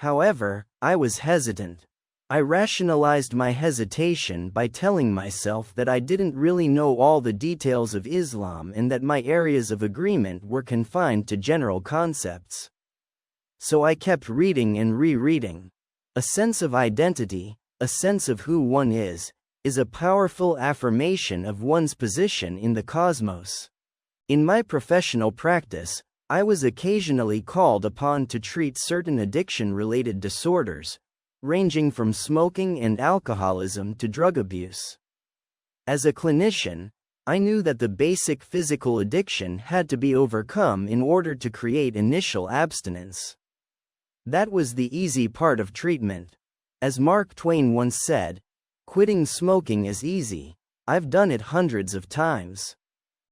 However, I was hesitant. I rationalized my hesitation by telling myself that I didn't really know all the details of Islam and that my areas of agreement were confined to general concepts. So I kept reading and rereading. A sense of identity, a sense of who one is a powerful affirmation of one's position in the cosmos. In my professional practice, I was occasionally called upon to treat certain addiction-related disorders, ranging from smoking and alcoholism to drug abuse. As a clinician, I knew that the basic physical addiction had to be overcome in order to create initial abstinence. That was the easy part of treatment. As Mark Twain once said, "Quitting smoking is easy. I've done it hundreds of times."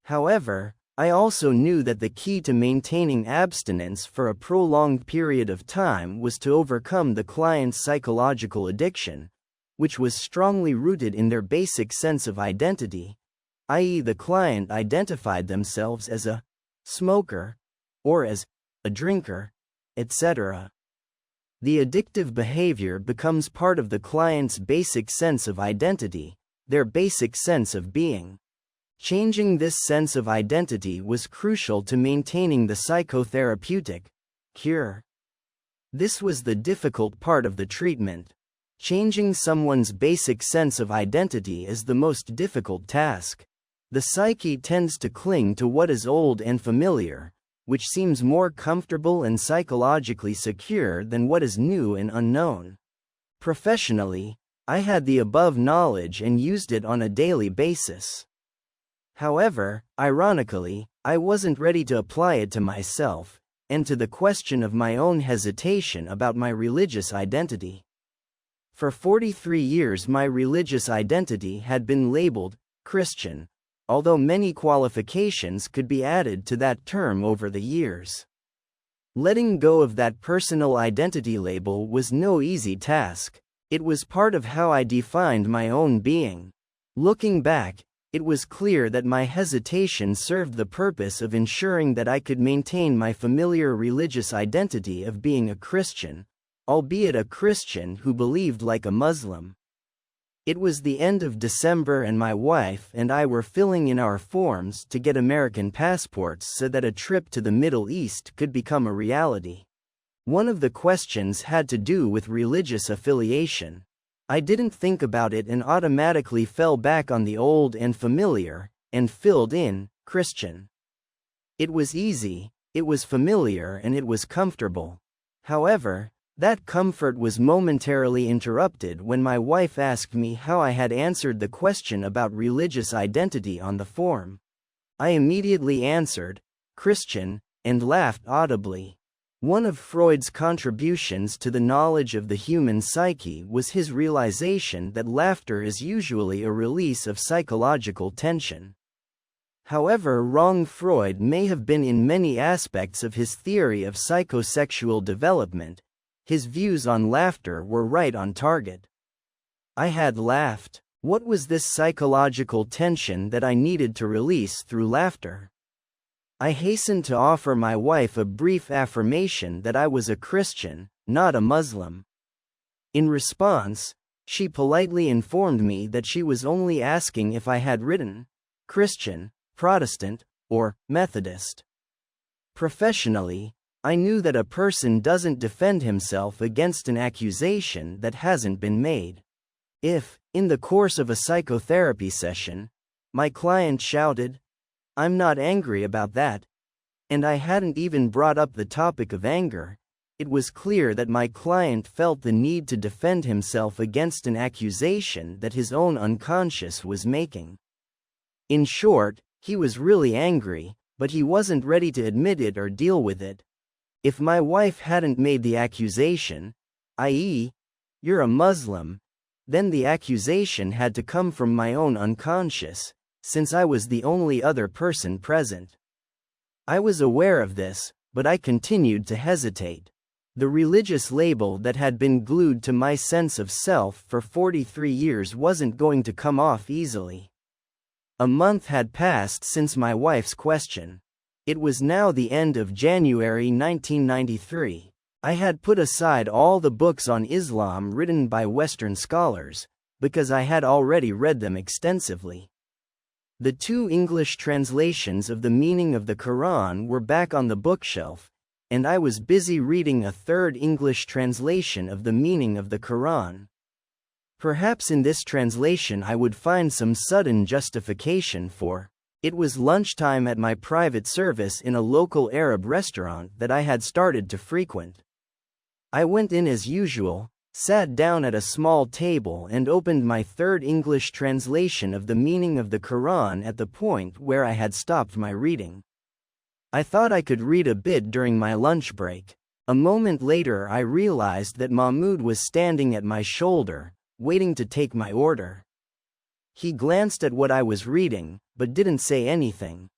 However, I also knew that the key to maintaining abstinence for a prolonged period of time was to overcome the client's psychological addiction, which was strongly rooted in their basic sense of identity, i.e., the client identified themselves as a smoker or as a drinker, etc. The addictive behavior becomes part of the client's basic sense of identity, their basic sense of being. Changing this sense of identity was crucial to maintaining the psychotherapeutic cure. This was the difficult part of the treatment. Changing someone's basic sense of identity is the most difficult task. The psyche tends to cling to what is old and familiar, which seems more comfortable and psychologically secure than what is new and unknown. Professionally, I had the above knowledge and used it on a daily basis. However, ironically, I wasn't ready to apply it to myself, and to the question of my own hesitation about my religious identity. For 43 years my religious identity had been labeled Christian, although many qualifications could be added to that term over the years. Letting go of that personal identity label was no easy task. It was part of how I defined my own being. Looking back, it was clear that my hesitation served the purpose of ensuring that I could maintain my familiar religious identity of being a Christian, albeit a Christian who believed like a Muslim. It was the end of December and my wife and I were filling in our forms to get American passports so that a trip to the Middle East could become a reality. One of the questions had to do with religious affiliation. I didn't think about it and automatically fell back on the old and familiar, and filled in Christian. It was easy, it was familiar, and it was comfortable. However, that comfort was momentarily interrupted when my wife asked me how I had answered the question about religious identity on the form. I immediately answered, Christian, and laughed audibly. One of Freud's contributions to the knowledge of the human psyche was his realization that laughter is usually a release of psychological tension. However wrong Freud may have been in many aspects of his theory of psychosexual development, his views on laughter were right on target. I had laughed. What was this psychological tension that I needed to release through laughter? I hastened to offer my wife a brief affirmation that I was a Christian, not a Muslim. In response, she politely informed me that she was only asking if I had written Christian, Protestant, or Methodist. Professionally, I knew that a person doesn't defend himself against an accusation that hasn't been made. If, in the course of a psychotherapy session, my client shouted, "I'm not angry about that," and I hadn't even brought up the topic of anger, it was clear that my client felt the need to defend himself against an accusation that his own unconscious was making. In short, he was really angry, but he wasn't ready to admit it or deal with it. If my wife hadn't made the accusation, i.e., "You're a Muslim," then the accusation had to come from my own unconscious, since I was the only other person present. I was aware of this, but I continued to hesitate. The religious label that had been glued to my sense of self for 43 years wasn't going to come off easily. A month had passed since my wife's question. It was now the end of January 1993. I had put aside all the books on Islam written by Western scholars, because I had already read them extensively. The 2 English translations of the meaning of the Quran were back on the bookshelf, and I was busy reading a 3rd English translation of the meaning of the Quran. Perhaps in this translation I would find some sudden justification for. It was lunchtime at my private service in a local Arab restaurant that I had started to frequent. I went in as usual, sat down at a small table and opened my 3rd English translation of the meaning of the Quran at the point where I had stopped my reading. I thought I could read a bit during my lunch break. A moment later I realized that Mahmoud was standing at my shoulder, waiting to take my order. He glanced at what I was reading, but didn't say anything.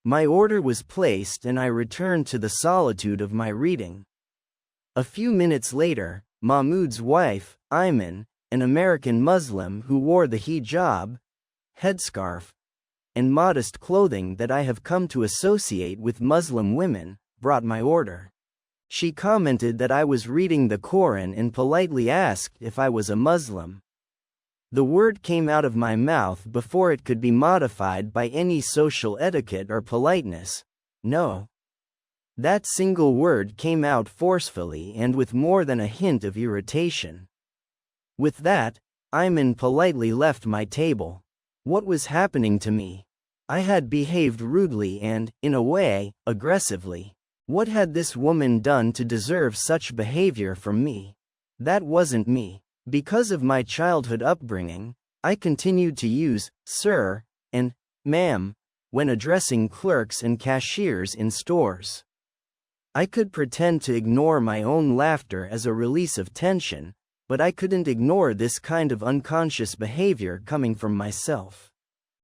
My order was placed and I returned to the solitude of my reading. A few minutes later, Mahmoud's wife, Ayman, an American Muslim who wore the hijab, headscarf, and modest clothing that I have come to associate with Muslim women, brought my order. She commented that I was reading the Quran and politely asked if I was a Muslim. The word came out of my mouth before it could be modified by any social etiquette or politeness. No. That single word came out forcefully and with more than a hint of irritation. With that, Ayman politely left my table. What was happening to me? I had behaved rudely and, in a way, aggressively. What had this woman done to deserve such behavior from me? That wasn't me. Because of my childhood upbringing, I continued to use sir and ma'am when addressing clerks and cashiers in stores. I could pretend to ignore my own laughter as a release of tension, but I couldn't ignore this kind of unconscious behavior coming from myself.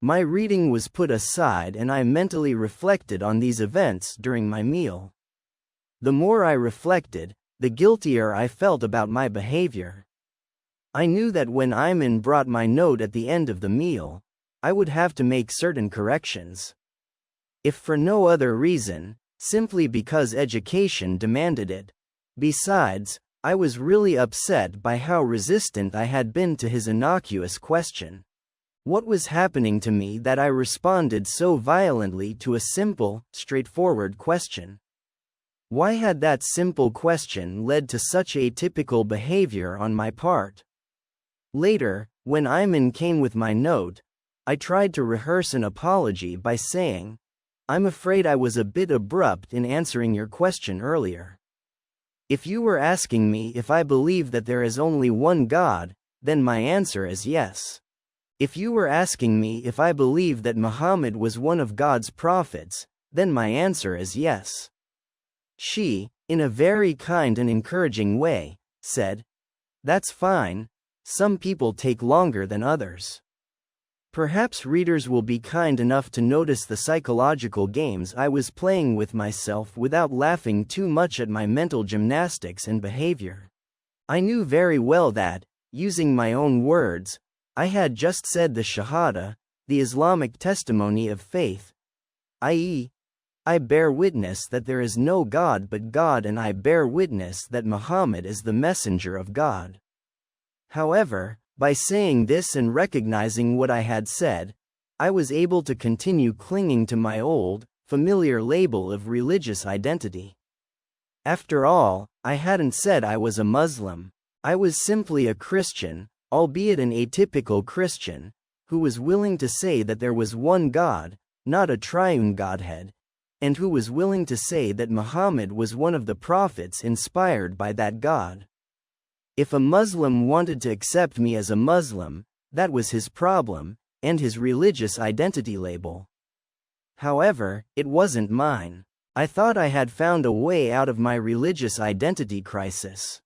My reading was put aside and I mentally reflected on these events during my meal. The more I reflected, the guiltier I felt about my behavior. I knew that when Ayman brought my note at the end of the meal, I would have to make certain corrections. If for no other reason, simply because education demanded it. Besides, I was really upset by how resistant I had been to his innocuous question. What was happening to me that I responded so violently to a simple, straightforward question? Why had that simple question led to such atypical behavior on my part? Later, when Ayman came with my note, I tried to rehearse an apology by saying, "I'm afraid I was a bit abrupt in answering your question earlier. If you were asking me if I believe that there is only one God, then my answer is yes. If you were asking me if I believe that Muhammad was one of God's prophets, then my answer is yes." She, in a very kind and encouraging way, said, "That's fine. Some people take longer than others." Perhaps readers will be kind enough to notice the psychological games I was playing with myself without laughing too much at my mental gymnastics and behavior. I knew very well that, using my own words, I had just said the Shahada, the Islamic testimony of faith, i.e., I bear witness that there is no God but God, and I bear witness that Muhammad is the messenger of God. However, by saying this and recognizing what I had said, I was able to continue clinging to my old, familiar label of religious identity. After all, I hadn't said I was a Muslim. I was simply a Christian, albeit an atypical Christian, who was willing to say that there was one God, not a triune Godhead, and who was willing to say that Muhammad was one of the prophets inspired by that God. If a Muslim wanted to accept me as a Muslim, that was his problem, and his religious identity label. However, it wasn't mine. I thought I had found a way out of my religious identity crisis.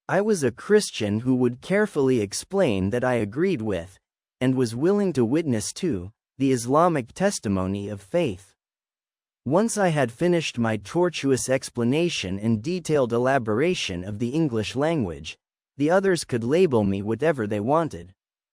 I was a Christian who would carefully explain that I agreed with, and was willing to witness to, the Islamic testimony of faith. Once I had finished my tortuous explanation and detailed elaboration of the English language, the others could label me whatever they wanted.